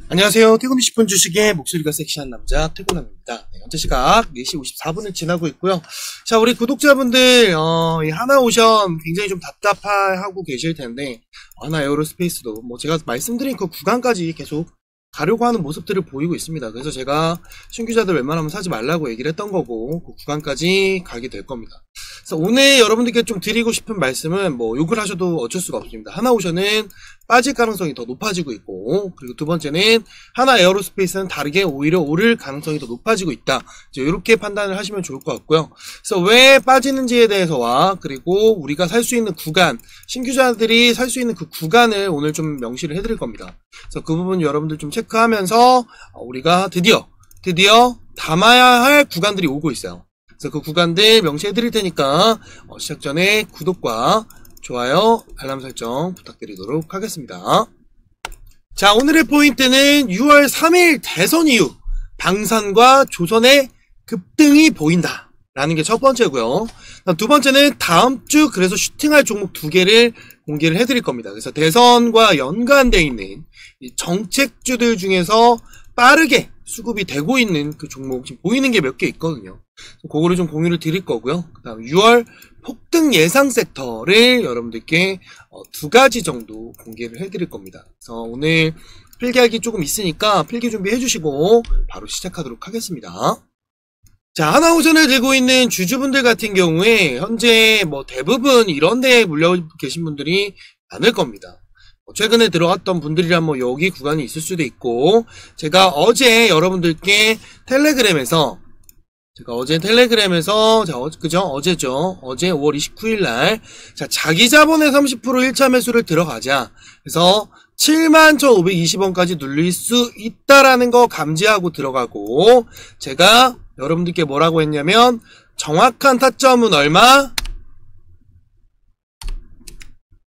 안녕하세요. 퇴근 20분 주식의 목소리가 섹시한 남자 퇴근남입니다. 네, 현재 시각 4시 54분을 지나고 있고요. 자, 우리 구독자분들 이 하나오션 굉장히 좀 답답하고 계실 텐데 하나 에어로스페이스도 제가 말씀드린 그 구간까지 계속 가려고 하는 모습들을 보이고 있습니다. 그래서 제가 신규자들 웬만하면 사지 말라고 얘기를 했던 거고 그 구간까지 가게 될 겁니다. 그래서 오늘 여러분들께 좀 드리고 싶은 말씀은 욕을 하셔도 어쩔 수가 없습니다. 하나오션은 빠질 가능성이 더 높아지고 있고, 그리고 두 번째는 하나 에어로스페이스는 다르게 오히려 오를 가능성이 더 높아지고 있다. 이렇게 판단을 하시면 좋을 것 같고요. 그래서 왜 빠지는지에 대해서와 그리고 우리가 살 수 있는 구간, 신규자들이 살 수 있는 그 구간을 오늘 좀 명시를 해드릴 겁니다. 그래서 그 부분 여러분들 좀 체크하면서 우리가 드디어 담아야 할 구간들이 오고 있어요. 그래서 그 구간들 명시해드릴 테니까 시작 전에 구독과 좋아요, 알람 설정 부탁드리도록 하겠습니다. 자, 오늘의 포인트는 6월 3일 대선 이후 방산과 조선의 급등이 보인다 라는 게 첫 번째고요. 두 번째는 다음 주 그래서 슈팅할 종목 두 개를 공개를 해드릴 겁니다. 그래서 대선과 연관되어 있는 이 정책주들 중에서 빠르게 수급이 되고 있는 그 종목 지금 보이는 게 몇 개 있거든요. 그거를 좀 공유를 드릴 거고요. 그 다음 6월 폭등 예상 섹터를 여러분들께 두 가지 정도 공개를 해드릴 겁니다. 그래서 오늘 필기하기 조금 있으니까 필기 준비해 주시고 바로 시작하도록 하겠습니다. 자, 하나오션을 들고 있는 주주분들 같은 경우에 현재 대부분 이런 데에 물려 계신 분들이 많을 겁니다. 최근에 들어갔던 분들이란 여기 구간이 있을 수도 있고, 제가 어제 여러분들께 텔레그램에서 어제죠. 어제 5월 29일 날, 자, 자기 자본의 30% 1차 매수를 들어가자. 그래서 71,520원까지 눌릴 수 있다라는 거 감지하고 들어가고, 제가 여러분들께 뭐라고 했냐면, 정확한 타점은 얼마?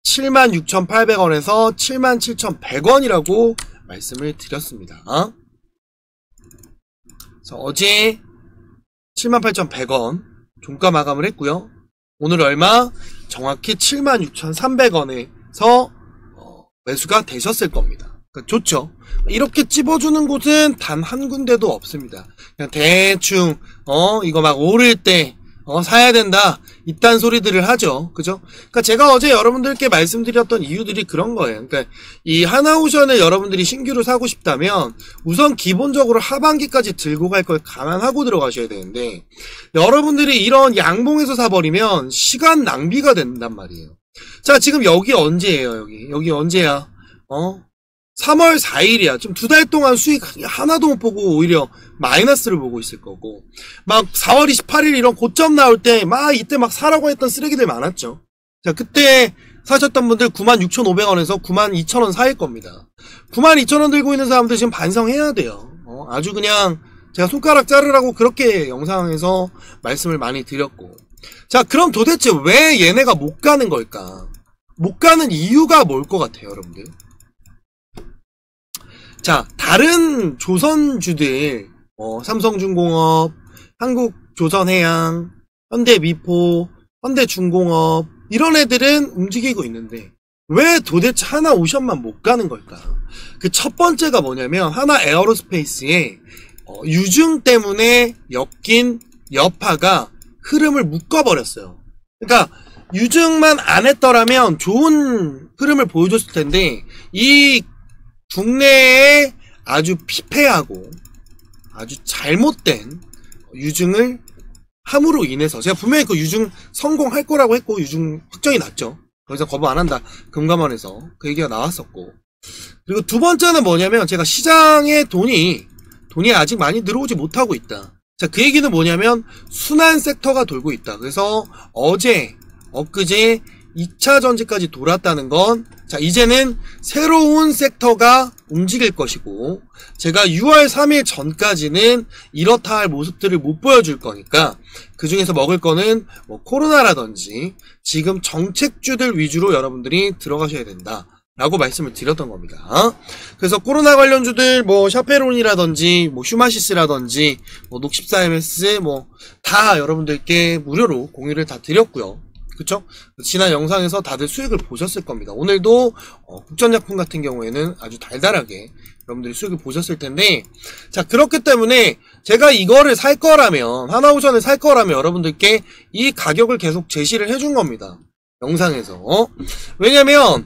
76,800원에서 77,100원이라고 말씀을 드렸습니다. 그래서 어제 78,100원 종가 마감을 했고요. 오늘 얼마? 정확히 76,300원에서 매수가 되셨을 겁니다. 그러니까 좋죠. 이렇게 찝어주는 곳은 단 한 군데도 없습니다. 그냥 대충 이거 막 오를 때 사야 된다 이딴 소리들을 하죠. 그죠? 그러니까 제가 어제 여러분들께 말씀드렸던 이유들이 그런 거예요. 그러니까 이 하나오션을 여러분들이 신규로 사고 싶다면 우선 기본적으로 하반기까지 들고 갈 걸 감안하고 들어가셔야 되는데, 여러분들이 이런 양봉에서 사버리면 시간 낭비가 된단 말이에요. 자, 지금 여기 언제예요? 여기 언제야? 3월 4일이야. 좀 두 달 동안 수익 하나도 못 보고 오히려 마이너스를 보고 있을 거고, 4월 28일 이런 고점 나올 때 이때 사라고 했던 쓰레기들 많았죠. 자, 그때 사셨던 분들 96,500원에서 92,000원 사일 겁니다. 92,000원 들고 있는 사람들 지금 반성해야 돼요. 아주 그냥 제가 손가락 자르라고 그렇게 영상에서 말씀을 많이 드렸고. 자, 그럼 도대체 왜 얘네가 못 가는 걸까? 못 가는 이유가 뭘 것 같아요, 여러분들? 자, 다른 조선주들, 삼성중공업, 한국조선해양, 현대미포, 현대중공업, 이런 애들은 움직이고 있는데, 왜 도대체 하나오션만 못 가는 걸까? 그 첫 번째가 뭐냐면, 하나 에어로스페이스의 유증 때문에 엮인 여파가 흐름을 묶어버렸어요. 그러니까, 유증만 안 했더라면 좋은 흐름을 보여줬을 텐데, 이 국내에 아주 피폐하고 아주 잘못된 유증을 함으로 인해서, 제가 분명히 그 유증 성공할 거라고 했고 유증 확정이 났죠. 더 이상 거부 안 한다 금감원에서 그 얘기가 나왔었고, 그리고 두 번째는 뭐냐면 제가 시장에 돈이 아직 많이 들어오지 못하고 있다. 자, 그 얘기는 뭐냐면 순환 섹터가 돌고 있다. 그래서 엊그제 2차 전지까지 돌았다는 건, 자, 이제는 새로운 섹터가 움직일 것이고, 제가 6월 3일 전까지는 이렇다 할 모습들을 못 보여줄 거니까, 그 중에서 먹을 거는 코로나라든지 지금 정책주들 위주로 여러분들이 들어가셔야 된다 라고 말씀을 드렸던 겁니다. 그래서 코로나 관련주들 샤페론이라든지 휴마시스라든지 녹14ms 다 여러분들께 무료로 공유를 다 드렸고요. 그쵸? 지난 영상에서 다들 수익을 보셨을 겁니다. 오늘도 국전약품 같은 경우에는 아주 달달하게 여러분들이 수익을 보셨을 텐데, 자, 그렇기 때문에 제가 이거를 살 거라면, 하나오션을 살 거라면 여러분들께 이 가격을 계속 제시를 해준 겁니다. 영상에서. 왜냐면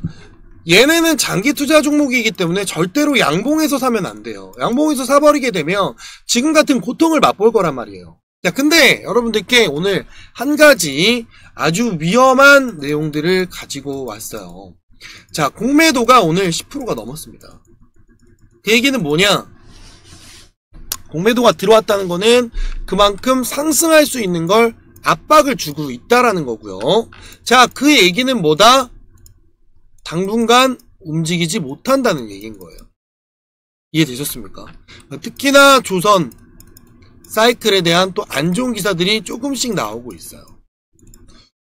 얘네는 장기 투자 종목이기 때문에 절대로 양봉에서 사면 안 돼요. 양봉에서 사버리게 되면 지금 같은 고통을 맛볼 거란 말이에요. 자, 근데 여러분들께 오늘 한 가지 아주 위험한 내용들을 가지고 왔어요. 자, 공매도가 오늘 10%가 넘었습니다. 그 얘기는 뭐냐? 공매도가 들어왔다는 거는 그만큼 상승할 수 있는 걸 압박을 주고 있다라는 거고요. 자, 그 얘기는 뭐다? 당분간 움직이지 못한다는 얘기인 거예요. 이해되셨습니까? 특히나 조선 사이클에 대한 또 안 좋은 기사들이 조금씩 나오고 있어요.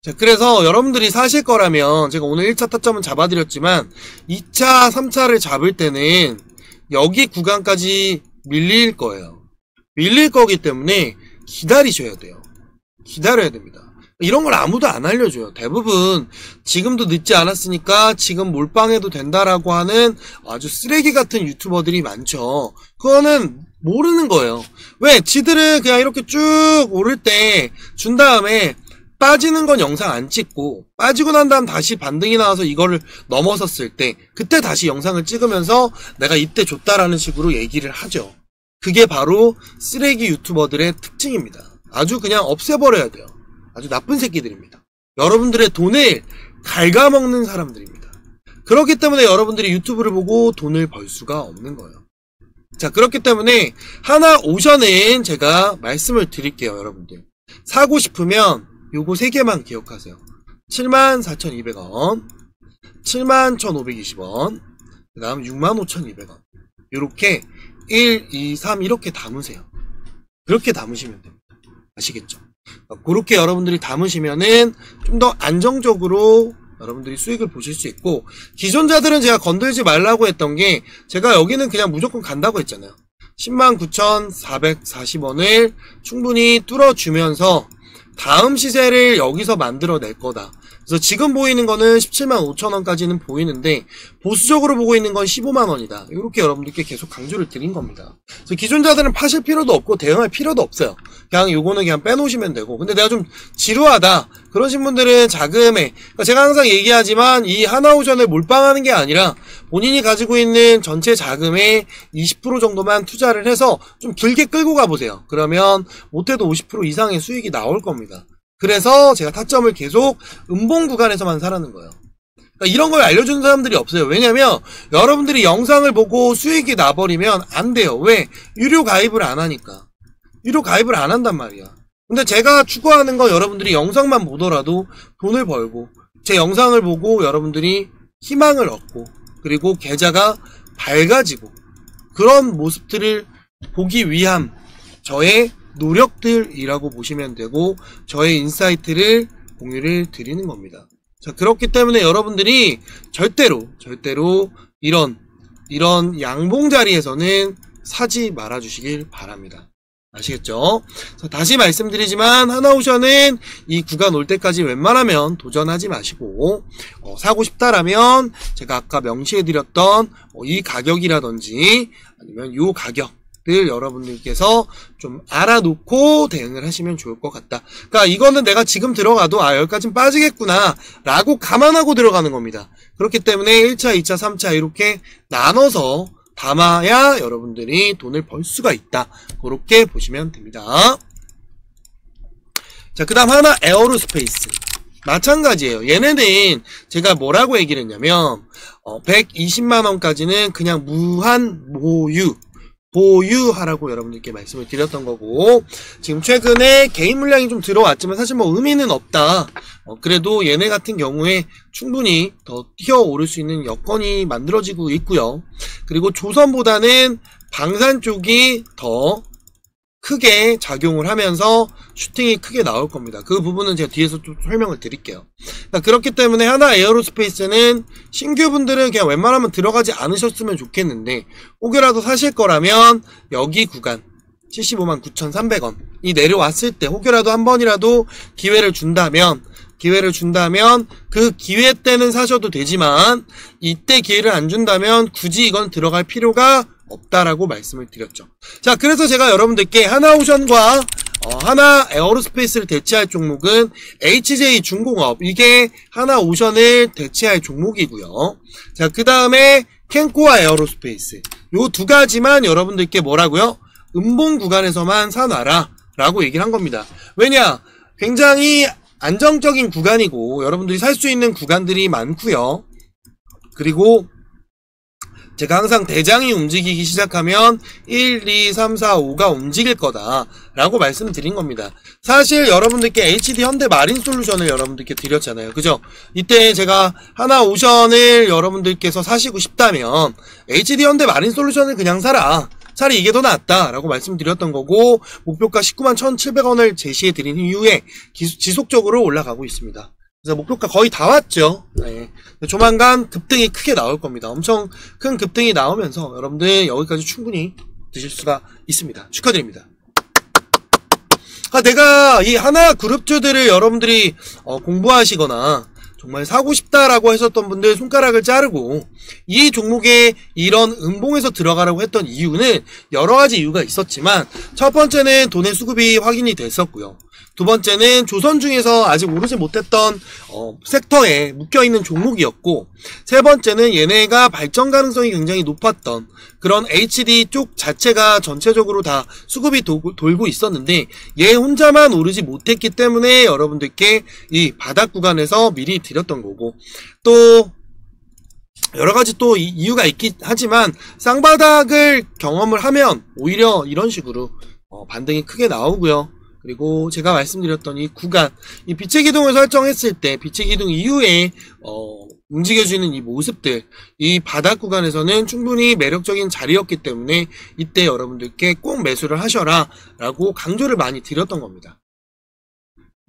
자, 그래서 여러분들이 사실 거라면 제가 오늘 1차 타점은 잡아드렸지만 2차, 3차를 잡을 때는 여기 구간까지 밀릴 거예요. 밀릴 거기 때문에 기다리셔야 돼요. 기다려야 됩니다. 이런 걸 아무도 안 알려줘요. 대부분 지금도 늦지 않았으니까 지금 몰빵해도 된다라고 하는 아주 쓰레기 같은 유튜버들이 많죠. 그거는 모르는 거예요. 왜? 지들은 그냥 이렇게 쭉 오를 때 준 다음에 빠지는 건 영상 안 찍고 빠지고 난 다음 다시 반등이 나와서 이거를 넘어섰을 때 그때 다시 영상을 찍으면서 내가 이때 줬다라는 식으로 얘기를 하죠. 그게 바로 쓰레기 유튜버들의 특징입니다. 아주 그냥 없애버려야 돼요. 아주 나쁜 새끼들입니다. 여러분들의 돈을 갉아먹는 사람들입니다. 그렇기 때문에 여러분들이 유튜브를 보고 돈을 벌 수가 없는 거예요. 자, 그렇기 때문에 하나오션은 제가 말씀을 드릴게요. 여러분들 사고 싶으면 요거 3개만 기억하세요. 74,200원, 71,520원, 그 다음 65,200원. 요렇게 1, 2, 3 이렇게 담으세요. 그렇게 담으시면 됩니다. 아시겠죠? 그렇게 여러분들이 담으시면은 좀 더 안정적으로 여러분들이 수익을 보실 수 있고, 기존자들은 제가 건들지 말라고 했던 게 제가 여기는 그냥 무조건 간다고 했잖아요. 109,440원을 충분히 뚫어주면서 다음 시세를 여기서 만들어낼 거다. 그래서 지금 보이는 거는 175,000원까지는 보이는데 보수적으로 보고 있는 건 15만원이다. 이렇게 여러분들께 계속 강조를 드린 겁니다. 그래서 기존자들은 파실 필요도 없고 대응할 필요도 없어요. 그냥 요거는 그냥 빼놓으시면 되고, 근데 내가 좀 지루하다 그러신 분들은 자금에, 그러니까 제가 항상 얘기하지만 이 하나오션을 몰빵하는 게 아니라 본인이 가지고 있는 전체 자금의 20% 정도만 투자를 해서 좀 길게 끌고 가보세요. 그러면 못해도 50% 이상의 수익이 나올 겁니다. 그래서 제가 타점을 계속 음봉 구간에서만 사라는 거예요. 그러니까 이런 걸 알려주는 사람들이 없어요. 왜냐면 여러분들이 영상을 보고 수익이 나버리면 안 돼요. 왜? 유료 가입을 안 하니까. 유료 가입을 안 한단 말이야. 근데 제가 추구하는 건 여러분들이 영상만 보더라도 돈을 벌고, 제 영상을 보고 여러분들이 희망을 얻고, 그리고 계좌가 밝아지고, 그런 모습들을 보기 위한 저의 노력들이라고 보시면 되고, 저의 인사이트를 공유를 드리는 겁니다. 자, 그렇기 때문에 여러분들이 절대로 이런 양봉 자리에서는 사지 말아 주시길 바랍니다. 아시겠죠? 다시 말씀드리지만 하나오션은 이 구간 올 때까지 웬만하면 도전하지 마시고, 사고 싶다라면 제가 아까 명시해드렸던 이 가격이라든지 아니면 요 가격들 여러분들께서 좀 알아놓고 대응을 하시면 좋을 것 같다. 그러니까 이거는 내가 지금 들어가도 여기까지는 빠지겠구나 라고 감안하고 들어가는 겁니다. 그렇기 때문에 1차, 2차, 3차 이렇게 나눠서 담아야 여러분들이 돈을 벌 수가 있다. 그렇게 보시면 됩니다. 자, 그 다음 하나 에어로스페이스. 마찬가지예요. 얘네는 제가 뭐라고 얘기를 했냐면 120만원까지는 그냥 무한 보유하라고 여러분들께 말씀을 드렸던 거고, 지금 최근에 개인 물량이 좀 들어왔지만 사실 뭐 의미는 없다. 그래도 얘네 같은 경우에 충분히 더 뛰어오를 수 있는 여건이 만들어지고 있고요. 그리고 조선보다는 방산 쪽이 더 크게 작용을 하면서 슈팅이 크게 나올 겁니다. 그 부분은 제가 뒤에서 좀 설명을 드릴게요. 그러니까 그렇기 때문에 하나 에어로스페이스는 신규분들은 그냥 웬만하면 들어가지 않으셨으면 좋겠는데, 혹여라도 사실 거라면 여기 구간 759,300원이 내려왔을 때 혹여라도 한 번이라도 기회를 준다면 기회를 준다면 그 기회 때는 사셔도 되지만 이때 기회를 안 준다면 굳이 이건 들어갈 필요가 없다라고 말씀을 드렸죠. 자, 그래서 제가 여러분들께 하나오션과 하나 에어로스페이스를 대체할 종목은 HJ중공업, 이게 하나오션을 대체할 종목이고요. 자, 그 다음에 켄코와 에어로스페이스, 요 두 가지만 여러분들께 뭐라고요? 음봉 구간에서만 사놔라 라고 얘기를 한 겁니다. 왜냐? 굉장히 안정적인 구간이고 여러분들이 살 수 있는 구간들이 많고요. 그리고 제가 항상 대장이 움직이기 시작하면 1, 2, 3, 4, 5가 움직일 거다 라고 말씀드린 겁니다. 사실 여러분들께 HD 현대 마린 솔루션을 여러분들께 드렸잖아요. 그죠? 이때 제가 하나오션을 여러분들께서 사시고 싶다면 HD 현대 마린 솔루션을 그냥 사라, 차라리 이게 더 낫다 라고 말씀드렸던 거고, 목표가 19만 1,700원을 제시해 드린 이후에 지속적으로 올라가고 있습니다. 그래서 목표가 거의 다 왔죠. 네. 조만간 급등이 크게 나올 겁니다. 엄청 큰 급등이 나오면서 여러분들 여기까지 충분히 드실 수가 있습니다. 축하드립니다. 내가 이 하나 그룹주들을 여러분들이 공부하시거나 정말 사고 싶다라고 하셨던 분들 손가락을 자르고 이 종목에 이런 음봉에서 들어가라고 했던 이유는 여러 가지 이유가 있었지만, 첫 번째는 돈의 수급이 확인이 됐었고요. 두 번째는 조선 중에서 아직 오르지 못했던 섹터에 묶여있는 종목이었고, 세 번째는 얘네가 발전 가능성이 굉장히 높았던 그런 HD 쪽 자체가 전체적으로 다 수급이 돌고 있었는데 얘 혼자만 오르지 못했기 때문에 여러분들께 이 바닥 구간에서 미리 드렸던 거고, 또 여러가지 또 이유가 있긴 하지만 쌍바닥을 경험을 하면 오히려 이런 식으로 반등이 크게 나오고요. 그리고 제가 말씀드렸던 이 구간, 이 빛의 기둥을 설정했을 때 빛의 기둥 이후에 움직여주는 이 모습들, 이 바닥 구간에서는 충분히 매력적인 자리였기 때문에 이때 여러분들께 꼭 매수를 하셔라 라고 강조를 많이 드렸던 겁니다.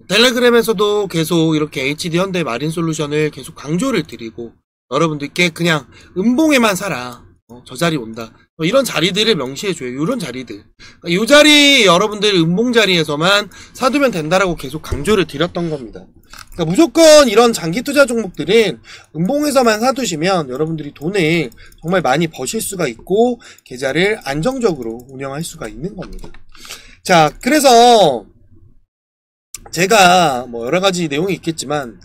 텔레그램에서도 계속 이렇게 HD 현대 마린 솔루션을 계속 강조를 드리고 여러분들께 그냥 음봉에만 사라, 저 자리 온다, 이런 자리들을 명시해줘요. 이런 자리들, 이 자리 여러분들 음봉 자리에서만 사두면 된다라고 계속 강조를 드렸던 겁니다. 그러니까 무조건 이런 장기 투자 종목들은 음봉에서만 사두시면 여러분들이 돈을 정말 많이 버실 수가 있고 계좌를 안정적으로 운영할 수가 있는 겁니다. 자, 그래서 제가 뭐 여러가지 내용이 있겠지만,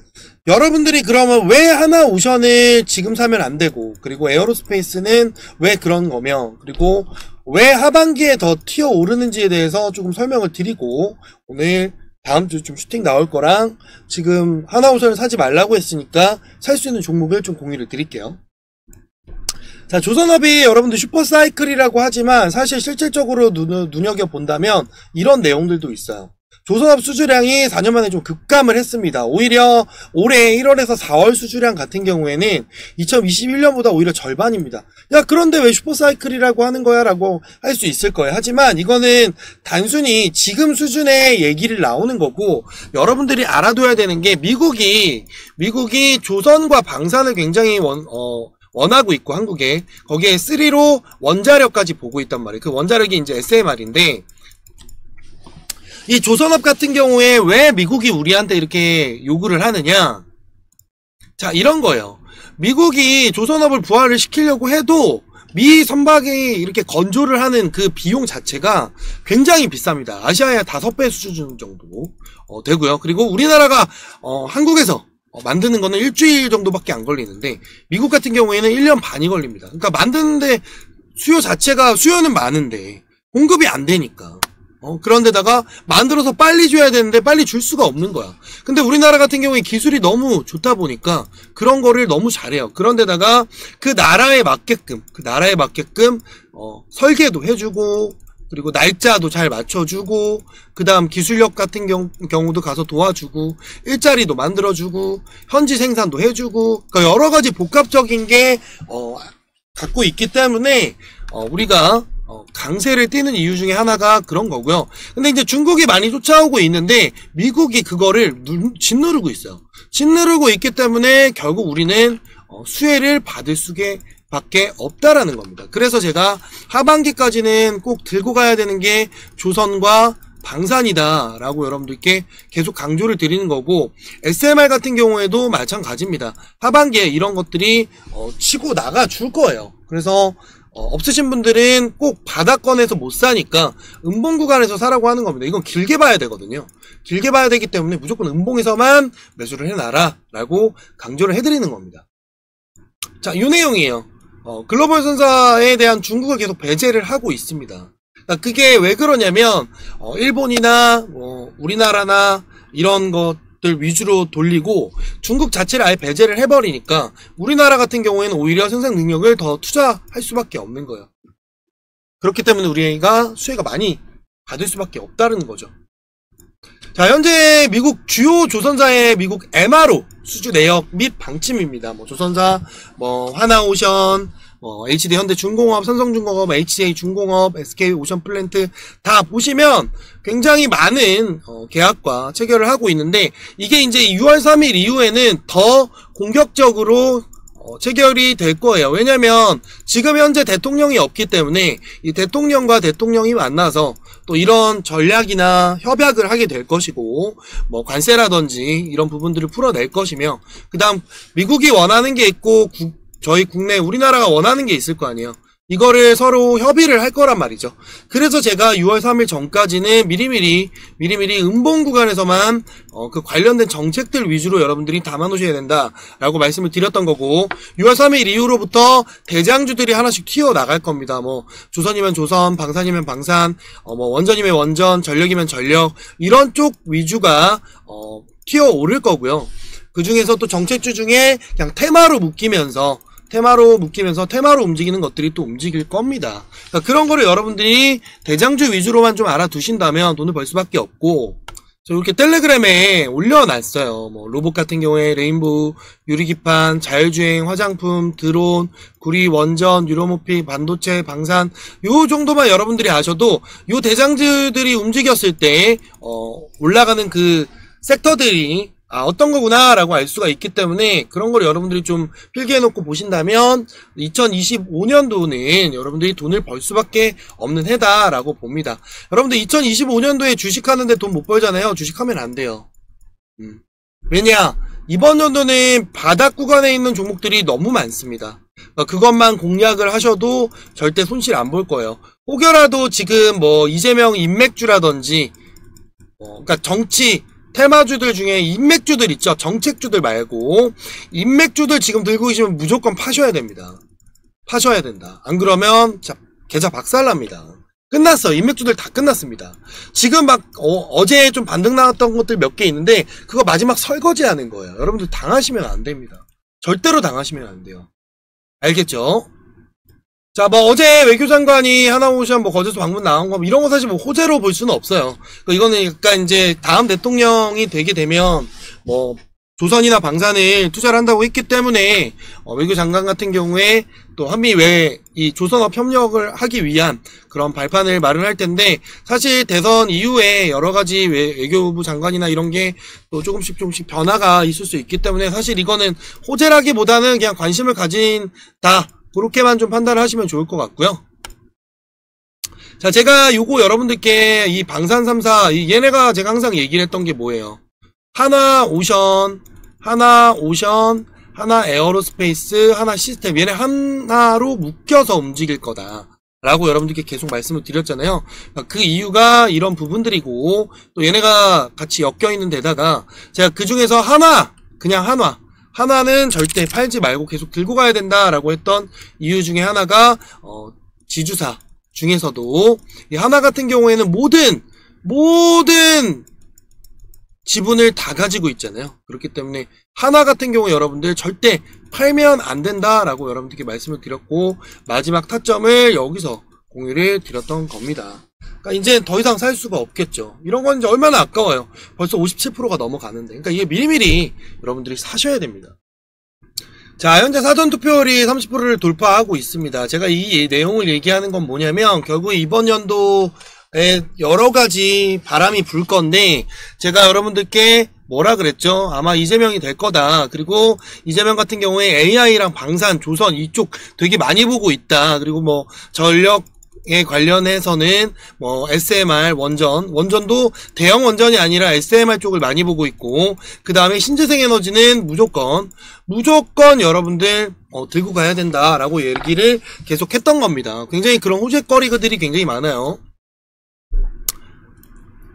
여러분들이 그러면 왜 하나오션을 지금 사면 안 되고, 그리고 에어로스페이스는 왜 그런 거며, 그리고 왜 하반기에 더 튀어 오르는지에 대해서 조금 설명을 드리고, 오늘 다음 주 좀 슈팅 나올 거랑 지금 하나오션을 사지 말라고 했으니까 살 수 있는 종목을 좀 공유를 드릴게요. 자, 조선업이 여러분들 슈퍼사이클이라고 하지만 사실 실질적으로 눈여겨본다면 이런 내용들도 있어요. 조선업 수주량이 4년 만에 좀 급감을 했습니다. 오히려 올해 1월에서 4월 수주량 같은 경우에는 2021년보다 오히려 절반입니다. 야, 그런데 왜 슈퍼사이클이라고 하는 거야? 라고 할 수 있을 거예요. 하지만 이거는 단순히 지금 수준의 얘기를 나오는 거고, 여러분들이 알아둬야 되는 게 미국이 조선과 방산을 굉장히 원하고 있고, 한국에 거기에 3로 원자력까지 보고 있단 말이에요. 그 원자력이 이제 SMR인데, 이 조선업 같은 경우에 왜 미국이 우리한테 이렇게 요구를 하느냐? 자, 이런 거예요. 미국이 조선업을 부활을 시키려고 해도 미 선박이 이렇게 건조를 하는 그 비용 자체가 굉장히 비쌉니다. 아시아의 5배 수준 정도 되고요. 그리고 우리나라가 한국에서 만드는 거는 일주일 정도밖에 안 걸리는데 미국 같은 경우에는 1년 반이 걸립니다. 그러니까 만드는데 수요는 많은데 공급이 안 되니까. 그런데다가 만들어서 빨리 줘야 되는데 빨리 줄 수가 없는 거야. 근데 우리나라 같은 경우에 기술이 너무 좋다 보니까 그런 거를 너무 잘해요. 그런데다가 그 나라에 맞게끔 설계도 해주고, 그리고 날짜도 잘 맞춰주고, 그 다음 기술력 같은 경우도 가서 도와주고, 일자리도 만들어주고, 현지 생산도 해주고, 그러니까 여러가지 복합적인 게 갖고 있기 때문에 우리가 강세를 띠는 이유 중에 하나가 그런 거고요. 근데 이제 중국이 많이 쫓아오고 있는데 미국이 그거를 짓누르고 있어요. 짓누르고 있기 때문에 결국 우리는 수혜를 받을 수밖에 없다라는 겁니다. 그래서 제가 하반기까지는 꼭 들고 가야 되는 게 조선과 방산이다라고 여러분들께 계속 강조를 드리는 거고, SMR 같은 경우에도 마찬가지입니다. 하반기에 이런 것들이 치고 나가 줄 거예요. 그래서 없으신 분들은 꼭 바닥권에서 못 사니까 음봉 구간에서 사라고 하는 겁니다. 이건 길게 봐야 되거든요. 길게 봐야 되기 때문에 무조건 음봉에서만 매수를 해놔라 라고 강조를 해드리는 겁니다. 자, 이 내용이에요. 글로벌 선사에 대한 중국을 계속 배제를 하고 있습니다. 그러니까 그게 왜 그러냐면 일본이나 우리나라나 이런 것들 위주로 돌리고 중국 자체를 아예 배제를 해버리니까 우리나라 같은 경우에는 오히려 생산 능력을 더 투자할 수밖에 없는 거예요. 그렇기 때문에 우리가 수혜가 많이 받을 수밖에 없다는 거죠. 자, 현재 미국 주요 조선사의 미국 MRO 수주 내역 및 방침입니다. 조선사, 하나오션, HD 현대중공업, 삼성중공업, HJ중공업, SK오션플랜트 다 보시면 굉장히 많은 계약과 체결을 하고 있는데, 이게 이제 6월 3일 이후에는 더 공격적으로 체결이 될 거예요. 왜냐면 지금 현재 대통령이 없기 때문에 이 대통령과 대통령이 만나서 또 이런 전략이나 협약을 하게 될 것이고, 관세라든지 이런 부분들을 풀어낼 것이며, 그 다음 미국이 원하는 게 있고 저희 국내 우리나라가 원하는 게 있을 거 아니에요. 이거를 서로 협의를 할 거란 말이죠. 그래서 제가 6월 3일 전까지는 미리미리 음봉 구간에서만 그 관련된 정책들 위주로 여러분들이 담아놓으셔야 된다라고 말씀을 드렸던 거고, 6월 3일 이후로부터 대장주들이 하나씩 튀어나갈 겁니다. 조선이면 조선, 방산이면 방산, 원전이면 원전, 전력이면 전력, 이런 쪽 위주가 튀어오를 거고요. 그 중에서 또 정책주 중에 그냥 테마로 묶이면서 테마로 움직이는 것들이 또 움직일 겁니다. 그러니까 그런 거를 여러분들이 대장주 위주로만 좀 알아두신다면 돈을 벌 수밖에 없고, 저 이렇게 텔레그램에 올려놨어요. 로봇 같은 경우에 레인보우, 유리기판, 자율주행, 화장품, 드론, 구리, 원전, 유로모픽, 반도체, 방산, 요 정도만 여러분들이 아셔도 요 대장주들이 움직였을 때 올라가는 그 섹터들이 어떤 거구나 라고 알 수가 있기 때문에, 그런 걸 여러분들이 좀 필기해놓고 보신다면 2025년도는 여러분들이 돈을 벌 수밖에 없는 해다 라고 봅니다. 여러분들 2025년도에 주식하는데 돈 못 벌잖아요. 주식하면 안 돼요. 왜냐, 이번 연도는 바닥 구간에 있는 종목들이 너무 많습니다. 그것만 공략을 하셔도 절대 손실 안 볼 거예요. 혹여라도 지금 이재명 인맥주라든지 그러니까 정치 테마주들 중에 인맥주들 있죠. 정책주들 말고 인맥주들 지금 들고 계시면 무조건 파셔야 됩니다. 파셔야 된다. 안 그러면 계좌 박살납니다. 끝났어. 인맥주들 다 끝났습니다. 지금 어제 좀 반등 나왔던 것들 몇 개 있는데 그거 마지막 설거지 하는 거예요. 여러분들 당하시면 안 됩니다. 절대로 당하시면 안 돼요. 알겠죠? 자, 어제 외교장관이 하나오션 거제도 방문 나온 거, 이런 거 사실 호재로 볼 수는 없어요. 이거는 약간 이제 다음 대통령이 되게 되면, 조선이나 방산을 투자를 한다고 했기 때문에, 외교장관 같은 경우에 또 한미 이 조선업 협력을 하기 위한 그런 발판을 마련할 텐데, 사실 대선 이후에 여러 가지 외교부 장관이나 이런 게 또 조금씩 변화가 있을 수 있기 때문에, 사실 이거는 호재라기보다는 그냥 관심을 가진다. 그렇게만 좀 판단을 하시면 좋을 것 같고요. 자, 제가 요거 여러분들께 이 방산 3사, 얘네가 제가 항상 얘기를 했던 게 뭐예요? 하나오션, 하나 에어로스페이스, 하나 시스템, 얘네 하나로 묶여서 움직일 거다 라고 여러분들께 계속 말씀을 드렸잖아요. 그 이유가 이런 부분들이고, 또 얘네가 같이 엮여있는 데다가 제가 그 중에서 하나는 절대 팔지 말고 계속 들고 가야 된다라고 했던 이유 중에 하나가 지주사 중에서도 이 하나 같은 경우에는 모든 지분을 다 가지고 있잖아요. 그렇기 때문에 하나 같은 경우 여러분들 절대 팔면 안 된다라고 여러분들께 말씀을 드렸고, 마지막 타점을 여기서 공유를 드렸던 겁니다. 그러니까 이제 더 이상 살 수가 없겠죠. 이런 건 이제 얼마나 아까워요. 벌써 57%가 넘어가는데. 그러니까 이게 미리미리 여러분들이 사셔야 됩니다. 자, 현재 사전투표율이 30%를 돌파하고 있습니다. 제가 이 내용을 얘기하는 건 뭐냐면, 결국 이번 연도에 여러 가지 바람이 불 건데, 제가 여러분들께 뭐라 그랬죠? 아마 이재명이 될 거다. 그리고 이재명 같은 경우에 AI랑 방산, 조선 이쪽 되게 많이 보고 있다. 그리고 전력 에 관련해서는 뭐 SMR 원전도 대형 원전이 아니라 SMR 쪽을 많이 보고 있고, 그 다음에 신재생 에너지는 무조건 여러분들 들고 가야 된다라고 얘기를 계속 했던 겁니다. 굉장히 그런 호재거리들이 굉장히 많아요.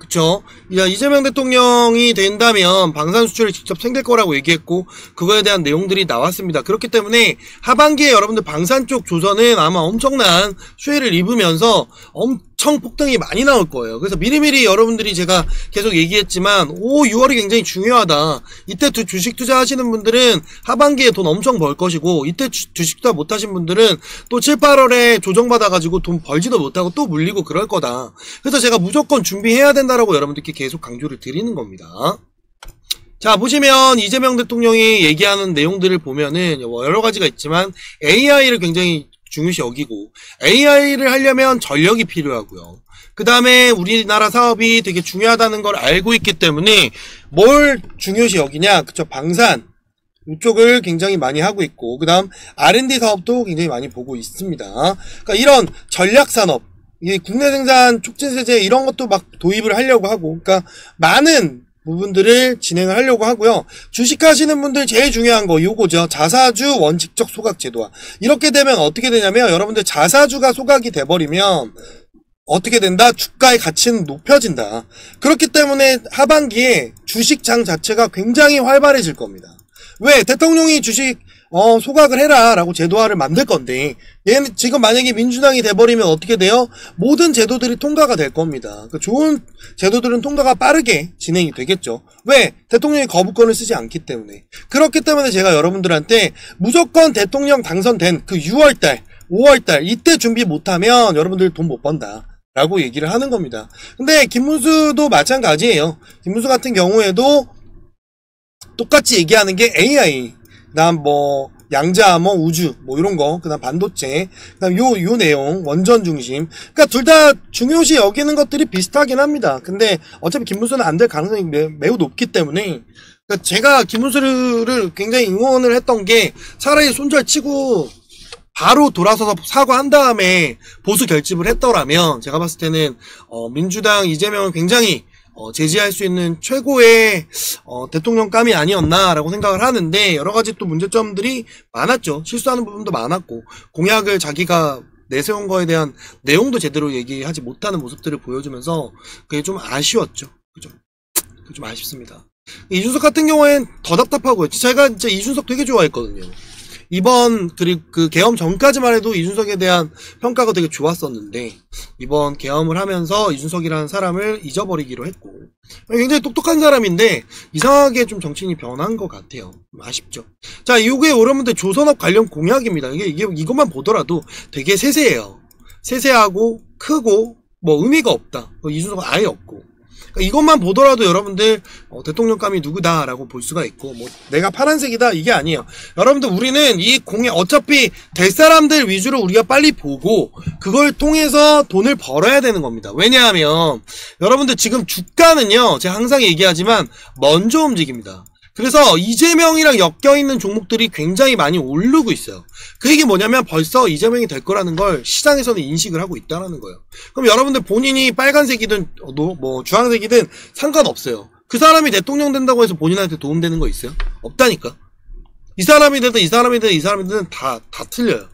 그쵸? 이재명 대통령이 된다면 방산 수출이 직접 생길 거라고 얘기했고, 그거에 대한 내용들이 나왔습니다. 그렇기 때문에 하반기에 여러분들 방산 쪽 조선은 아마 엄청난 수혜를 입으면서 엄청 폭등이 많이 나올 거예요. 그래서 미리미리 여러분들이 제가 계속 얘기했지만 5, 6월이 굉장히 중요하다. 이때 주식 투자하시는 분들은 하반기에 돈 엄청 벌 것이고, 이때 주식 투자 못하신 분들은 또 7, 8월에 조정받아가지고 돈 벌지도 못하고 또 물리고 그럴 거다. 그래서 제가 무조건 준비해야 된다라고 여러분들께 계속 강조를 드리는 겁니다. 자, 보시면 이재명 대통령이 얘기하는 내용들을 보면은 여러 가지가 있지만 AI를 굉장히 중요시 여기고, AI를 하려면 전력이 필요하고요. 그 다음에 우리나라 사업이 되게 중요하다는 걸 알고 있기 때문에 뭘 중요시 여기냐? 그쵸, 방산 이쪽을 굉장히 많이 하고 있고, 그 다음 R&D 사업도 굉장히 많이 보고 있습니다. 그러니까 이런 전략산업, 국내 생산 촉진세제 이런 것도 막 도입을 하려고 하고, 그러니까 많은 부분들을 진행을 하려고 하고요. 주식하시는 분들 제일 중요한 거 요거죠. 자사주 원칙적 소각 제도화. 이렇게 되면 어떻게 되냐면, 여러분들 자사주가 소각이 돼버리면 어떻게 된다? 주가의 가치는 높여진다. 그렇기 때문에 하반기에 주식장 자체가 굉장히 활발해질 겁니다. 왜? 대통령이 주식 소각을 해라 라고 제도화를 만들 건데, 얘는 지금 만약에 민주당이 돼버리면 어떻게 돼요? 모든 제도들이 통과가 될 겁니다. 그러니까 좋은 제도들은 통과가 빠르게 진행이 되겠죠. 왜? 대통령이 거부권을 쓰지 않기 때문에. 그렇기 때문에 제가 여러분들한테 무조건 대통령 당선된 그 6월달 5월달 이때 준비 못하면 여러분들 돈 못 번다 라고 얘기를 하는 겁니다. 근데 김문수도 마찬가지예요. 김문수 같은 경우에도 똑같이 얘기하는 게 AI, 그다음 뭐 양자암호, 우주 뭐 이런 거, 그다음 반도체, 그다음 요 내용 원전 중심. 그러니까 둘 다 중요시 여기는 것들이 비슷하긴 합니다. 근데 어차피 김문수는 안 될 가능성이 매우 높기 때문에, 그러니까 제가 김문수를 굉장히 응원을 했던 게, 차라리 손절치고 바로 돌아서서 사과한 다음에 보수 결집을 했더라면 제가 봤을 때는 민주당 이재명은 굉장히 제지할 수 있는 최고의 대통령감이 아니었나라고 생각을 하는데, 여러가지 또 문제점들이 많았죠. 실수하는 부분도 많았고, 공약을 자기가 내세운 거에 대한 내용도 제대로 얘기하지 못하는 모습들을 보여주면서 그게 좀 아쉬웠죠. 그죠? 좀 아쉽습니다. 이준석 같은 경우엔 더 답답하고요. 제가 진짜 이준석 되게 좋아했거든요. 이번 그 계엄 전까지만 해도 이준석에 대한 평가가 되게 좋았었는데, 이번 계엄을 하면서 이준석이라는 사람을 잊어버리기로 했고, 굉장히 똑똑한 사람인데 이상하게 좀 정치인이 변한 것 같아요. 좀 아쉽죠. 자, 이게 여러분들 조선업 관련 공약입니다. 이것만 보더라도 되게 세세해요. 세세하고 크고 뭐 의미가 없다. 이준석은 아예 없고. 이것만 보더라도 여러분들 대통령감이 누구다라고 볼 수가 있고, 뭐 내가 파란색이다 이게 아니에요. 여러분들 우리는 이 공약 어차피 될 사람들 위주로 우리가 빨리 보고 그걸 통해서 돈을 벌어야 되는 겁니다. 왜냐하면 여러분들 지금 주가는요, 제가 항상 얘기하지만 먼저 움직입니다. 그래서 이재명이랑 엮여있는 종목들이 굉장히 많이 오르고 있어요. 그 얘기 뭐냐면 벌써 이재명이 될 거라는 걸 시장에서는 인식을 하고 있다는 거예요. 그럼 여러분들 본인이 빨간색이든 뭐 주황색이든 상관없어요. 그 사람이 대통령 된다고 해서 본인한테 도움되는 거 있어요? 없다니까. 이 사람이 되든 이 사람이 되든 다 틀려요.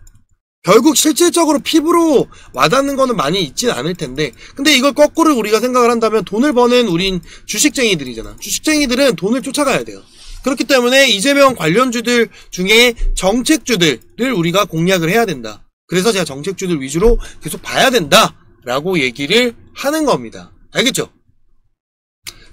결국 실질적으로 피부로 와닿는 거는 많이 있진 않을 텐데, 근데 이걸 거꾸로 우리가 생각을 한다면 돈을 버는 우린 주식쟁이들이잖아. 주식쟁이들은 돈을 쫓아가야 돼요. 그렇기 때문에 이재명 관련주들 중에 정책주들을 우리가 공략을 해야 된다. 그래서 제가 정책주들 위주로 계속 봐야 된다 라고 얘기를 하는 겁니다. 알겠죠?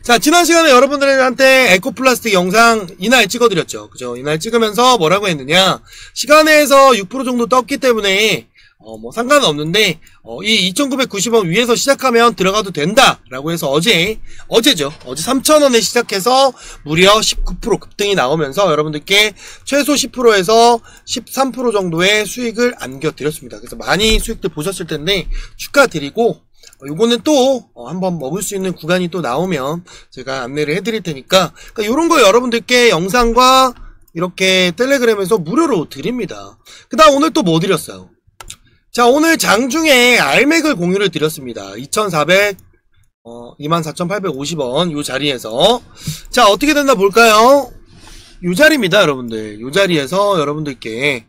자, 지난 시간에 여러분들한테 에코플라스틱 영상 이날 찍어드렸죠. 그죠? 이날 찍으면서 뭐라고 했느냐. 시간에서 6% 정도 떴기 때문에, 뭐 상관은 없는데, 이 2,990원 위에서 시작하면 들어가도 된다. 라고 해서 어제죠. 어제 3,000원에 시작해서 무려 19% 급등이 나오면서 여러분들께 최소 10%에서 13% 정도의 수익을 안겨드렸습니다. 그래서 많이 수익들 보셨을 텐데, 축하드리고, 요거는 또 한번 먹을 수 있는 구간이 또 나오면 제가 안내를 해드릴 테니까, 그러니까 요런 거 여러분들께 영상과 이렇게 텔레그램에서 무료로 드립니다. 그 다음 오늘 또 뭐 드렸어요? 자, 오늘 장중에 알맥을 공유를 드렸습니다. 24,850원 요 자리에서. 자, 어떻게 됐나 볼까요? 요 자리입니다, 여러분들. 요 자리에서 여러분들께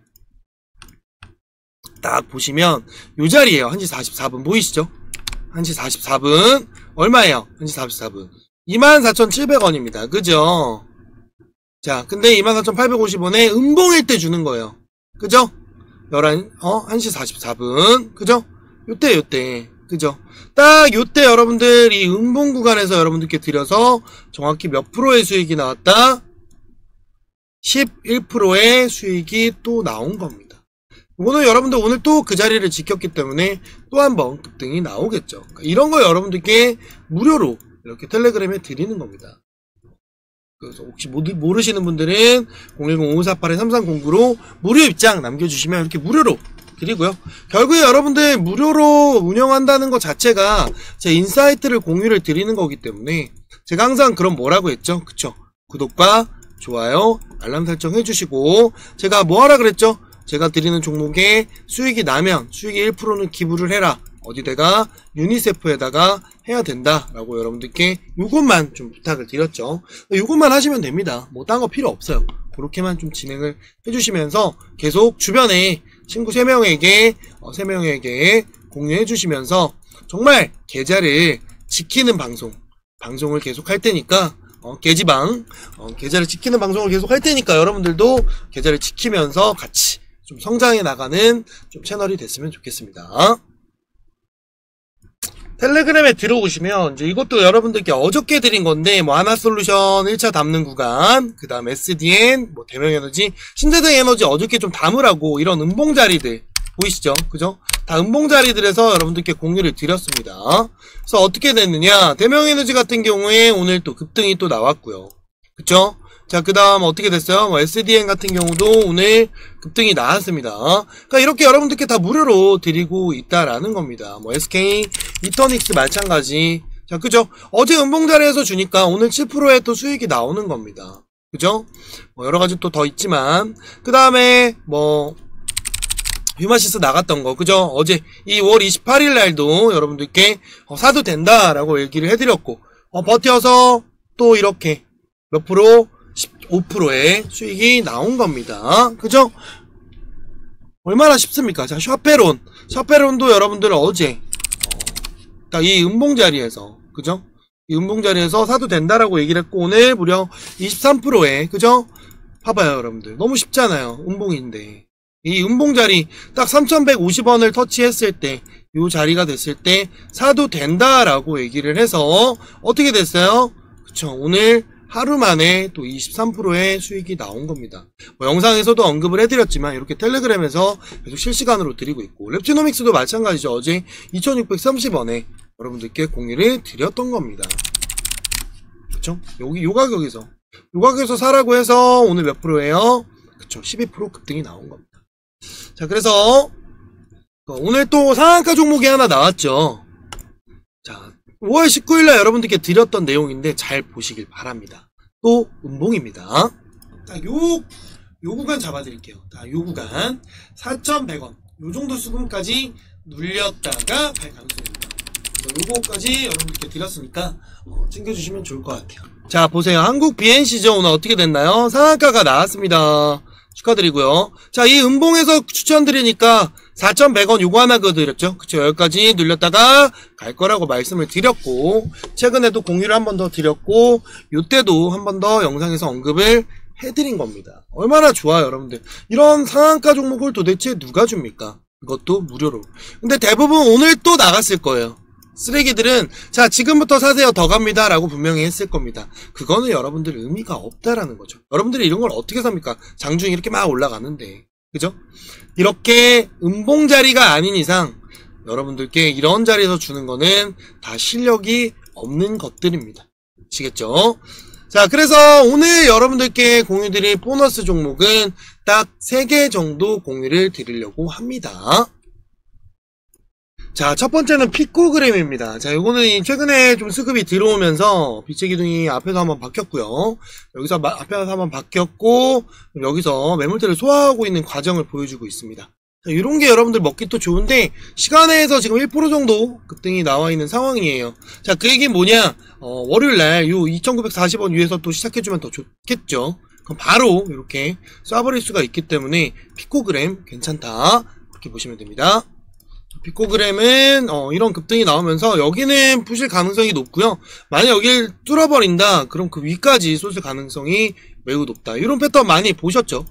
딱 보시면 요 자리에요. 1시 44분 보이시죠? 1시 44분 얼마예요? 1시 44분 24,700원입니다. 그죠? 자, 근데 24,850원에 음봉일 때 주는 거예요. 그죠? 1시 44분. 그죠? 요때. 그죠? 딱 요때 여러분들 이 음봉 구간에서 여러분들께 드려서 정확히 몇 프로의 수익이 나왔다? 11%의 수익이 또 나온 겁니다. 오늘 여러분들 오늘 또 그 자리를 지켰기 때문에 또 한 번 급등이 나오겠죠. 그러니까 이런 거 여러분들께 무료로 이렇게 텔레그램에 드리는 겁니다. 그래서 혹시 모르시는 분들은 010-5548-3309로 무료 입장 남겨주시면 이렇게 무료로 드리고요. 결국에 여러분들 무료로 운영한다는 것 자체가 제 인사이트를 공유를 드리는 거기 때문에 제가 항상 그럼 뭐라고 했죠? 그쵸? 구독과 좋아요, 알람 설정 해주시고 제가 뭐 하라 그랬죠? 제가 드리는 종목에 수익이 나면 수익의 1%는 기부를 해라. 어디다가 유니세프에다가 해야 된다라고 여러분들께 요것만 좀 부탁을 드렸죠. 요것만 하시면 됩니다. 뭐 딴 거 필요 없어요. 그렇게만 좀 진행을 해주시면서 계속 주변에 친구 3명에게 공유해 주시면서 정말 계좌를 지키는 방송을 계속 할 테니까 계좌를 지키는 방송을 계속 할 테니까 여러분들도 계좌를 지키면서 같이 좀 성장해 나가는 좀 채널이 됐으면 좋겠습니다. 텔레그램에 들어오시면 이제 이것도 여러분들께 어저께 드린 건데 뭐 하나솔루션 1차 담는 구간, 그 다음 SDN, 뭐 대명에너지, 신재생 에너지 어저께 좀 담으라고 이런 음봉 자리들 보이시죠? 그죠? 다 음봉 자리들에서 여러분들께 공유를 드렸습니다. 그래서 어떻게 됐느냐? 대명에너지 같은 경우에 오늘 또 급등이 또 나왔고요. 그쵸? 자, 그 다음 어떻게 됐어요? 뭐 SDN 같은 경우도 오늘 급등이 나왔습니다. 그러니까 이렇게 여러분들께 다 무료로 드리고 있다라는 겁니다. 뭐 SK, 이터닉스 마찬가지. 자, 그죠? 어제 음봉자리에서 주니까 오늘 7%의 또 수익이 나오는 겁니다. 그죠? 뭐 여러 가지 또 더 있지만, 그 다음에 뭐 휴마시스 나갔던 거, 그죠? 어제 이 5월 28일 날도 여러분들께 사도 된다라고 얘기를 해드렸고, 버텨서 또 이렇게 몇 프로? 15%의 수익이 나온 겁니다. 그죠? 얼마나 쉽습니까? 자, 샤페론도 여러분들 어제 딱 이 음봉 자리에서, 그죠? 이 음봉 자리에서 사도 된다라고 얘기를 했고 오늘 무려 23%에, 그죠? 봐봐요, 여러분들. 너무 쉽잖아요. 음봉인데. 이 음봉 자리 딱 3,150원을 터치했을 때, 요 자리가 됐을 때 사도 된다라고 얘기를 해서 어떻게 됐어요? 그쵸? 오늘 하루 만에 또 23%의 수익이 나온 겁니다. 뭐 영상에서도 언급을 해드렸지만 이렇게 텔레그램에서 계속 실시간으로 드리고 있고, 랩티노믹스도 마찬가지죠. 어제 2,630원에 여러분들께 공유를 드렸던 겁니다. 그쵸? 여기 요 가격에서 사라고 해서 오늘 몇 프로예요? 그쵸? 12% 급등이 나온 겁니다. 자, 그래서 오늘 또 상한가 종목이 하나 나왔죠. 자, 5월 19일날 여러분들께 드렸던 내용인데 잘 보시길 바랍니다. 또 음봉입니다. 자, 요 구간 잡아드릴게요. 자, 요 구간 4,100원 요 정도 수금까지 눌렸다가 갈 가능성입니다. 요거까지 여러분들께 드렸으니까 챙겨주시면 좋을 것 같아요. 자, 보세요. 한국 BNC죠. 오늘 어떻게 됐나요? 상한가가 나왔습니다. 축하드리고요. 자, 이 음봉에서 추천드리니까 4,100원 요거 하나 드렸죠. 그쵸? 여기까지 눌렸다가 갈 거라고 말씀을 드렸고, 최근에도 공유를 한 번 더 드렸고, 요때도 한 번 더 영상에서 언급을 해드린 겁니다. 얼마나 좋아요, 여러분들. 이런 상한가 종목을 도대체 누가 줍니까? 이것도 무료로. 근데 대부분 오늘 또 나갔을 거예요. 쓰레기들은 자, 지금부터 사세요, 더 갑니다 라고 분명히 했을 겁니다. 그거는 여러분들 의미가 없다라는 거죠. 여러분들이 이런 걸 어떻게 삽니까? 장중에 이렇게 막 올라가는데, 그죠? 이렇게 음봉 자리가 아닌 이상 여러분들께 이런 자리에서 주는 거는 다 실력이 없는 것들입니다. 아시겠죠? 자, 그래서 오늘 여러분들께 공유드릴 보너스 종목은 딱 3개 정도 공유를 드리려고 합니다. 자, 첫 번째는 피코그램입니다. 자, 요거는 최근에 좀 수급이 들어오면서 빛의 기둥이 앞에서 한번 바뀌었고요. 여기서 앞에서 한번 바뀌었고, 여기서 매물대를 소화하고 있는 과정을 보여주고 있습니다. 자, 이런 게 여러분들 먹기 또 좋은데, 시간에서 지금 1% 정도 급등이 나와 있는 상황이에요. 자, 그 얘기는 뭐냐, 월요일날 요 2,940원 위에서 또 시작해주면 더 좋겠죠. 그럼 바로 이렇게 쏴버릴 수가 있기 때문에, 피코그램 괜찮다. 이렇게 보시면 됩니다. 피코그램은 이런 급등이 나오면서 여기는 부실 가능성이 높고요. 만약 여기를 뚫어버린다, 그럼 그 위까지 쏠 가능성이 매우 높다. 이런 패턴 많이 보셨죠?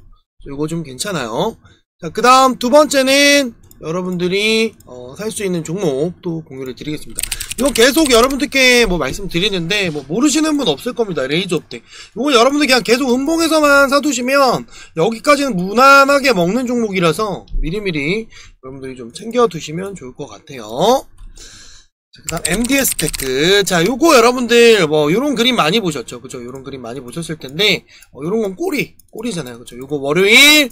이거 좀 괜찮아요. 자, 그 다음 두 번째는 여러분들이 살 수 있는 종목 또 공유를 드리겠습니다. 이건 계속 여러분들께 뭐 말씀드리는데 뭐 모르시는 분 없을 겁니다. 레이저 업대. 이거 여러분들 그냥 계속 음봉에서만 사두시면 여기까지는 무난하게 먹는 종목이라서 미리미리 여러분들이 좀 챙겨두시면 좋을 것 같아요. 자, 그 다음 MDS 테크. 자, 요거 여러분들 뭐 요런 그림 많이 보셨죠? 그죠? 요런 그림 많이 보셨을 텐데 요런 건 꼬리잖아요. 그죠? 요거 월요일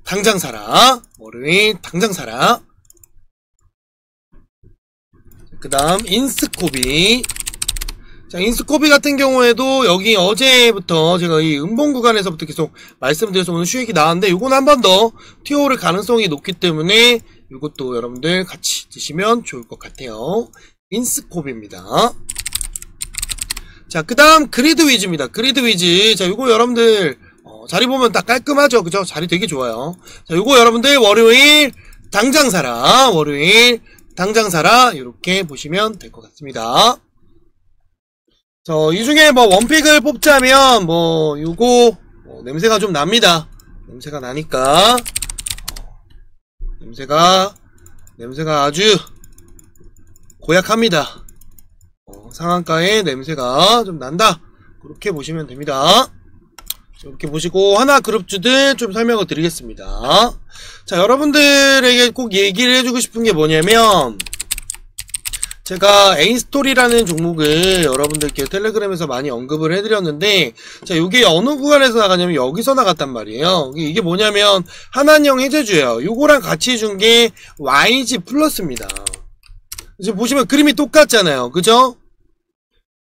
당장 사라. 월요일 당장 사라. 그 다음 인스코비. 자, 인스코비 같은 경우에도 여기 어제부터 제가 이 음봉 구간에서부터 계속 말씀드려서 오늘 수익이 나왔는데 요건 한 번 더 튀어오를 가능성이 높기 때문에 이것도 여러분들 같이 드시면 좋을 것 같아요. 인스코비입니다. 자, 그 다음 그리드 위즈입니다. 그리드 위즈. 자, 요거 여러분들 자리 보면 딱 깔끔하죠? 그죠? 자리 되게 좋아요. 자, 요거 여러분들 월요일 당장 사라. 월요일 당장 사라. 이렇게 보시면 될 것 같습니다. 이 중에 뭐 원픽을 뽑자면 요거 냄새가 좀 납니다. 냄새가 나니까 냄새가 아주 고약합니다. 상한가에 냄새가 좀 난다. 그렇게 보시면 됩니다. 이렇게 보시고 하나그룹주들 좀 설명을 드리겠습니다. 자, 여러분들에게 꼭 얘기를 해주고 싶은 게 뭐냐면 제가 에인스토리라는 종목을 여러분들께 텔레그램에서 많이 언급을 해드렸는데, 자, 요게 어느 구간에서 나가냐면 여기서 나갔단 말이에요. 이게 뭐냐면 한한형 해제주예요. 요거랑 같이 준 게 YG 플러스입니다. 지금 보시면 그림이 똑같잖아요. 그죠?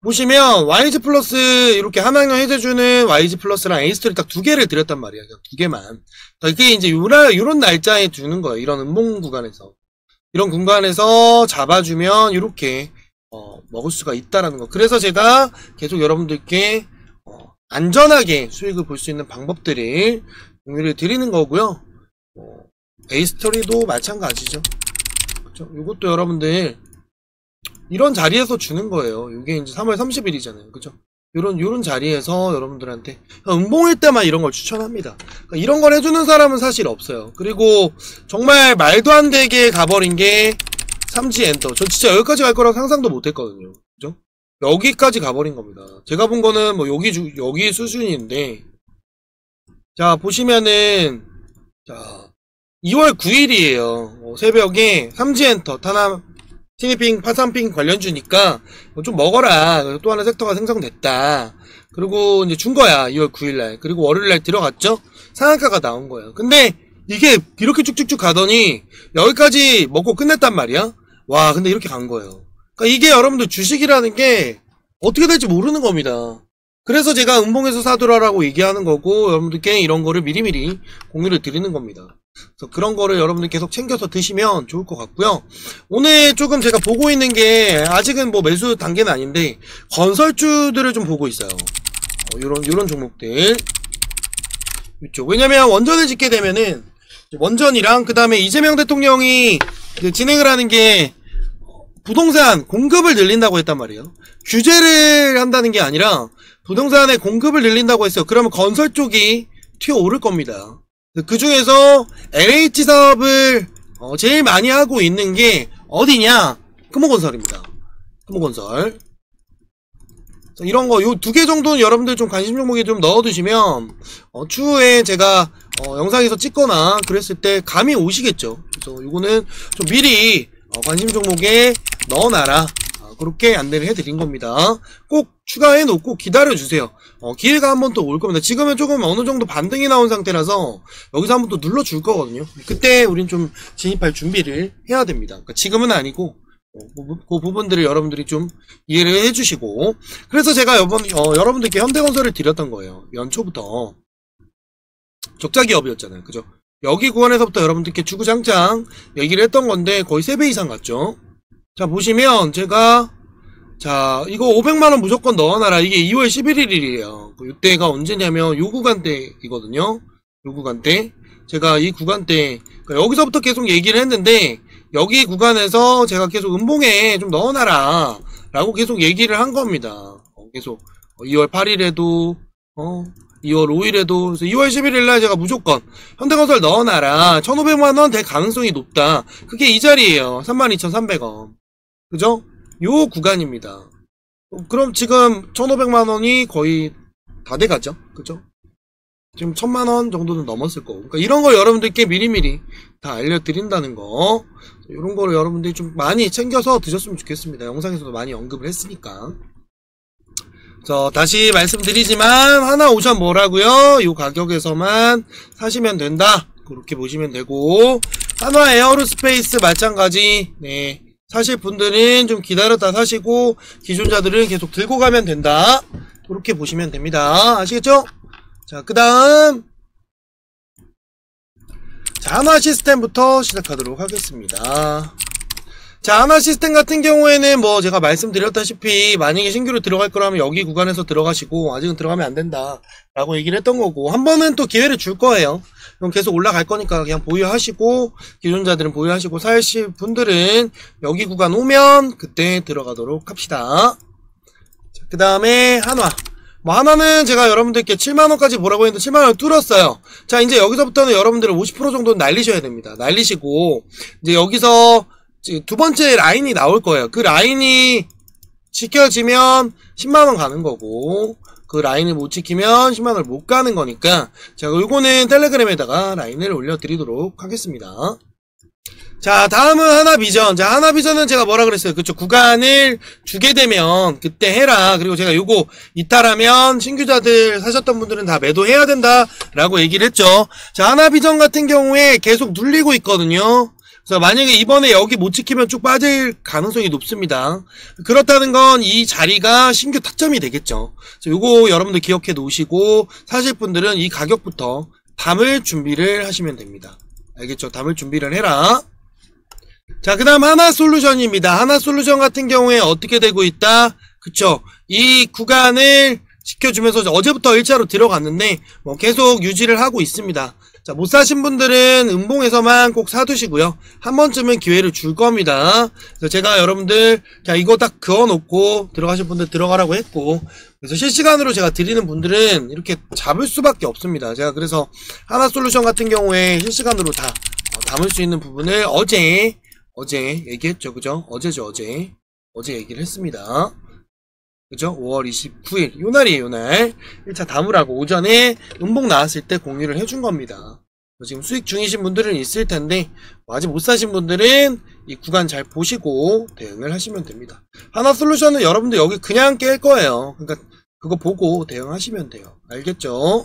보시면 YG 플러스 이렇게 한학년 해제주는 YG 플러스랑 에이스토리 딱 두 개를 드렸단 말이에요. 두 개만. 이게 이제 요런 날짜에 주는 거예요. 이런 음봉 구간에서. 이런 공간에서 잡아주면 이렇게 먹을 수가 있다라는 거. 그래서 제가 계속 여러분들께 안전하게 수익을 볼 수 있는 방법들을 공유를 드리는 거고요. 에이스토리도 마찬가지죠. 그렇죠? 이것도 여러분들 이런 자리에서 주는 거예요. 이게 이제 3월 30일이잖아요. 그죠? 요런 자리에서 여러분들한테 음봉일 때만 이런 걸 추천합니다. 그러니까 이런 걸 해주는 사람은 사실 없어요. 그리고 정말 말도 안 되게 가버린 게 삼지 엔터. 저 진짜 여기까지 갈 거라고 상상도 못 했거든요. 그죠? 여기까지 가버린 겁니다. 제가 본 거는 뭐 여기 수준인데, 자, 보시면은, 자, 2월 9일이에요. 새벽에 삼지 엔터, 타나, 티니핑, 파산핑 관련주니까 좀 먹어라. 그래서 또 하나 섹터가 생성됐다. 그리고 이제 준 거야. 2월 9일날. 그리고 월요일날 들어갔죠? 상한가가 나온 거예요. 근데 이게 이렇게 쭉쭉쭉 가더니 여기까지 먹고 끝냈단 말이야? 와, 근데 이렇게 간 거예요. 그러니까 이게 여러분들 주식이라는 게 어떻게 될지 모르는 겁니다. 그래서 제가 음봉에서 사두라라고 얘기하는 거고, 여러분들께 이런 거를 미리미리 공유를 드리는 겁니다. 그래서 그런 거를 여러분들 계속 챙겨서 드시면 좋을 것 같고요. 오늘 조금 제가 보고 있는 게, 아직은 뭐 매수 단계는 아닌데 건설주들을 좀 보고 있어요. 요런 종목들 이쪽. 왜냐면 원전을 짓게 되면은 원전이랑 그 다음에 이재명 대통령이 진행을 하는 게 부동산 공급을 늘린다고 했단 말이에요. 규제를 한다는 게 아니라 부동산의 공급을 늘린다고 했어요. 그러면 건설 쪽이 튀어오를 겁니다. 그 중에서 LH 사업을 제일 많이 하고 있는 게 어디냐? 금호건설입니다. 금호건설. 이런 거, 요 두 개 정도는 여러분들 좀 관심 종목에 좀 넣어두시면, 추후에 제가, 영상에서 찍거나 그랬을 때 감이 오시겠죠. 그래서 요거는 좀 미리, 관심 종목에 넣어놔라. 그렇게 안내를 해드린 겁니다. 꼭 추가해놓고 기다려주세요. 기회가 한 번 또 올 겁니다. 지금은 조금 어느 정도 반등이 나온 상태라서 여기서 한 번 또 눌러줄 거거든요. 그때 우린 좀 진입할 준비를 해야 됩니다. 그러니까 지금은 아니고 그 부분들을 여러분들이 좀 이해를 해주시고, 그래서 제가 여러분들께 현대건설을 드렸던 거예요. 연초부터 적자 기업이었잖아요. 그죠? 여기 구간에서부터 여러분들께 주구장창 얘기를 했던 건데 거의 3배 이상 갔죠. 자, 보시면 제가 자, 이거 500만원 무조건 넣어놔라. 이게 2월 11일이에요. 이때가 언제냐면 요 구간대이거든요. 요 구간대. 제가 이 구간대, 그러니까 여기서부터 계속 얘기를 했는데, 여기 구간에서 제가 계속 음봉에 좀 넣어놔라. 라고 계속 얘기를 한 겁니다. 계속. 2월 8일에도, 2월 5일에도, 그래서 2월 11일날 제가 무조건 현대건설 넣어놔라. 1,500만원 될 가능성이 높다. 그게 이 자리에요. 32,300원. 그죠? 요 구간입니다. 그럼 지금 1,500만원이 거의 다 돼가죠? 그죠? 지금 1,000만원 정도는 넘었을 거고. 그러니까 이런 걸 여러분들께 미리미리 다 알려드린다는 거. 이런 거를 여러분들이 좀 많이 챙겨서 드셨으면 좋겠습니다. 영상에서도 많이 언급을 했으니까. 그래서 다시 말씀드리지만, 하나오션 뭐라고요? 요 가격에서만 사시면 된다. 그렇게 보시면 되고, 한화 에어로스페이스 마찬가지. 네. 사실 분들은 좀 기다렸다 사시고 기존자들은 계속 들고 가면 된다. 그렇게 보시면 됩니다. 아시겠죠? 자, 그 다음 자, 한화 시스템부터 시작하도록 하겠습니다. 자, 한화 시스템 같은 경우에는 뭐 제가 말씀드렸다시피 만약에 신규로 들어갈 거라면 여기 구간에서 들어가시고 아직은 들어가면 안 된다 라고 얘기를 했던 거고, 한 번은 또 기회를 줄 거예요. 그럼 계속 올라갈 거니까 그냥 보유하시고, 기존자들은 보유하시고, 사실 분들은 여기 구간 오면 그때 들어가도록 합시다. 그 다음에 한화. 뭐 한화는 제가 여러분들께 7만원까지 보라고 했는데 7만원을 뚫었어요. 자, 이제 여기서부터는 여러분들은 50% 정도는 날리셔야 됩니다. 날리시고 이제 여기서 두 번째 라인이 나올 거예요. 그 라인이 지켜지면 10만원 가는 거고, 그 라인을 못 지키면 10만원을 못 가는 거니까 제가 요거는 텔레그램에다가 라인을 올려드리도록 하겠습니다. 자, 다음은 하나비전. 자, 하나비전은 제가 뭐라 그랬어요? 그쵸, 구간을 주게 되면 그때 해라. 그리고 제가 요거 이탈하면 신규자들 사셨던 분들은 다 매도해야 된다 라고 얘기를 했죠. 자, 하나비전 같은 경우에 계속 눌리고 있거든요. 그래서 만약에 이번에 여기 못 지키면 쭉 빠질 가능성이 높습니다. 그렇다는 건 이 자리가 신규 타점이 되겠죠. 그래서 요거 여러분들 기억해 놓으시고, 사실 분들은 이 가격부터 담을 준비를 하시면 됩니다. 알겠죠? 담을 준비를 해라. 자, 그 다음 하나솔루션입니다. 하나솔루션 같은 경우에 어떻게 되고 있다? 그쵸? 이 구간을 지켜주면서 어제부터 1차로 들어갔는데 뭐 계속 유지를 하고 있습니다. 자, 못 사신 분들은 음봉에서만 꼭 사두시고요. 한 번쯤은 기회를 줄 겁니다. 그래서 제가 여러분들, 자, 이거 딱 그어놓고 들어가실 분들 들어가라고 했고, 그래서 실시간으로 제가 드리는 분들은 이렇게 잡을 수밖에 없습니다. 제가 그래서 하나솔루션 같은 경우에 실시간으로 다 담을 수 있는 부분을 어제 얘기했죠. 그죠? 어제죠, 어제 얘기를 했습니다. 그죠? 5월 29일. 요 날이에요, 요 날. 1차 담으라고 오전에 음봉 나왔을 때 공유를 해준 겁니다. 지금 수익 중이신 분들은 있을 텐데, 아직 못 사신 분들은 이 구간 잘 보시고 대응을 하시면 됩니다. 하나솔루션은 여러분들 여기 그냥 깰 거예요. 그러니까 그거 보고 대응하시면 돼요. 알겠죠?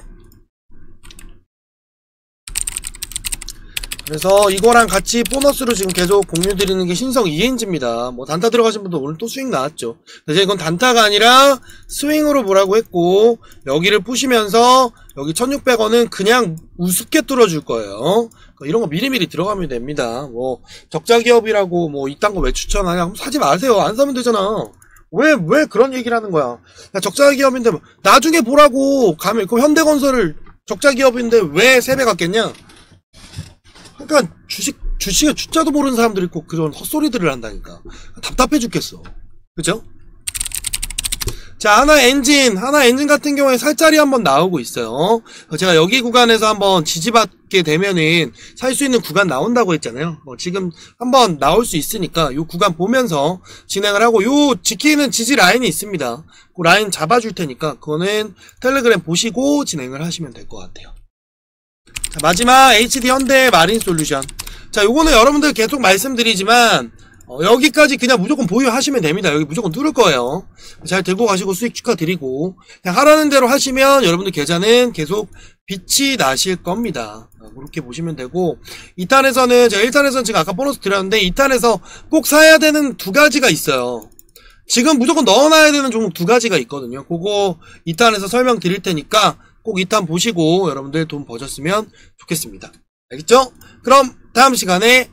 그래서 이거랑 같이 보너스로 지금 계속 공유 드리는 게 신성 ENG입니다. 뭐 단타 들어가신 분도 오늘 또 수익 나왔죠. 그래서 이건 단타가 아니라 스윙으로 보라고 했고, 여기를 푸시면서 여기 1600원은 그냥 우습게 뚫어줄 거예요. 이런 거 미리미리 들어가면 됩니다. 뭐 적자 기업이라고 뭐 이딴 거 왜 추천하냐? 사지 마세요. 안 사면 되잖아. 왜 그런 얘기를 하는 거야? 야, 적자 기업인데 뭐 나중에 보라고 가면, 그 현대건설을 적자 기업인데 왜 3배 갔겠냐? 그러니까 주식의 주자도 모르는 사람들이 꼭 그런 헛소리들을 한다니까. 답답해 죽겠어. 그죠? 자, 하나 엔진 같은 경우에 살짜리 한번 나오고 있어요. 제가 여기 구간에서 한번 지지받게 되면은 살 수 있는 구간 나온다고 했잖아요. 지금 한번 나올 수 있으니까 요 구간 보면서 진행을 하고, 요 지키는 지지 라인이 있습니다. 그 라인 잡아줄 테니까 그거는 텔레그램 보시고 진행을 하시면 될 것 같아요. 자, 마지막 HD 현대 마린 솔루션. 자, 요거는 여러분들 계속 말씀드리지만 여기까지 그냥 무조건 보유하시면 됩니다. 여기 무조건 누를 거예요. 잘 들고 가시고 수익 축하드리고, 그냥 하라는 대로 하시면 여러분들 계좌는 계속 빛이 나실 겁니다. 그렇게 보시면 되고, 2탄에서는 제가 1탄에서는 지금 아까 보너스 드렸는데 2탄에서 꼭 사야 되는 두 가지가 있어요. 지금 무조건 넣어놔야 되는 종목 두 가지가 있거든요. 그거 2탄에서 설명드릴 테니까 꼭 2탄 보시고 여러분들 돈 버셨으면 좋겠습니다. 알겠죠? 그럼 다음 시간에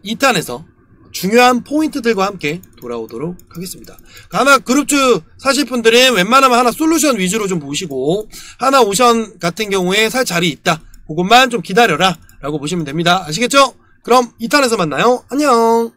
2탄에서 중요한 포인트들과 함께 돌아오도록 하겠습니다. 하나 그룹주 사실 분들은 웬만하면 하나 솔루션 위주로 좀 보시고, 하나 오션 같은 경우에 살 자리 있다, 그것만 좀 기다려라 라고 보시면 됩니다. 아시겠죠? 그럼 2탄에서 만나요. 안녕.